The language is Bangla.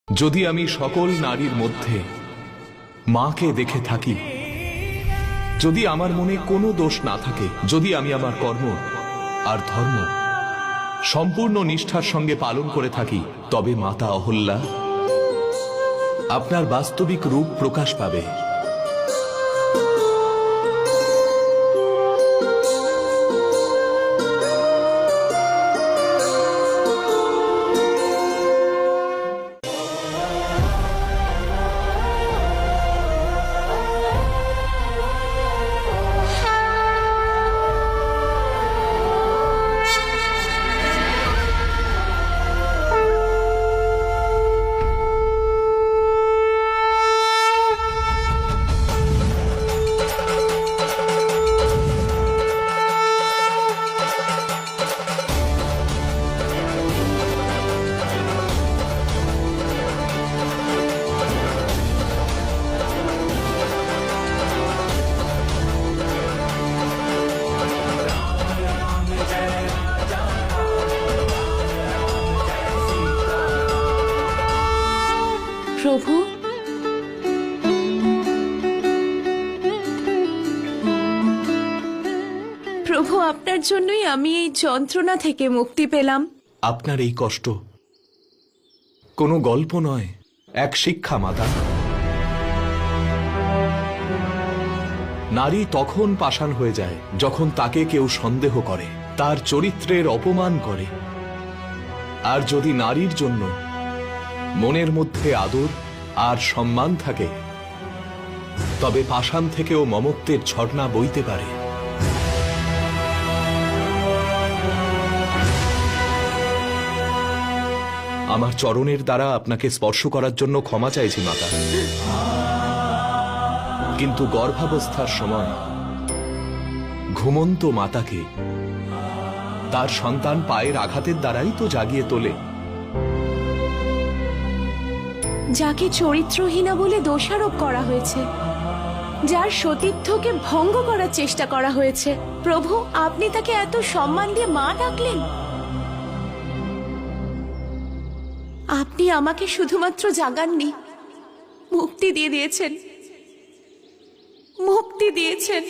যদি আমি সকল নারীর মধ্যে মাকে দেখে থাকি, যদি আমার মনে কোনো দোষ না থাকে, যদি আমি আমার কর্ম আর ধর্ম সম্পূর্ণ নিষ্ঠার সঙ্গে পালন করে থাকি, তবে মাতা অহল্যা আপনার বাস্তবিক রূপ প্রকাশ পাবে। প্রভু, প্রভু, আপনার জন্যই আমি এই যন্ত্রণা থেকে মুক্তি পেলাম। আপনার এই কষ্ট কোনো গল্প নয়, এক শিক্ষা মাতা। নারী তখন পাষাণ হয়ে যায় যখন তাকে কেউ সন্দেহ করে, তার চরিত্রের অপমান করে। আর যদি নারীর জন্য মনের মধ্যে আদর আর সম্মান থাকে, তবে পাষাণ থেকেও মমত্বের ঝর্ণা বইতে পারে। আমার চরণের দ্বারা আপনাকে স্পর্শ করার জন্য ক্ষমা চাইছি মাতা, কিন্তু গর্ভাবস্থার সময় ঘুমন্ত মাতাকে তার সন্তান পায়ের আঘাতের দ্বারাই তো জাগিয়ে তোলে। যাকে চরিত্রহীনা বলে দোষারোপ করা হয়েছে, যার সতীত্বকে ভঙ্গ করার চেষ্টা করা হয়েছে, প্রভু আপনি তাকে এত সম্মান দিয়ে মা ডাকলেন। আপনি আমাকে শুধুমাত্র জাগাননি, মুক্তি দিয়ে দিয়েছেন, মুক্তি দিয়েছেন।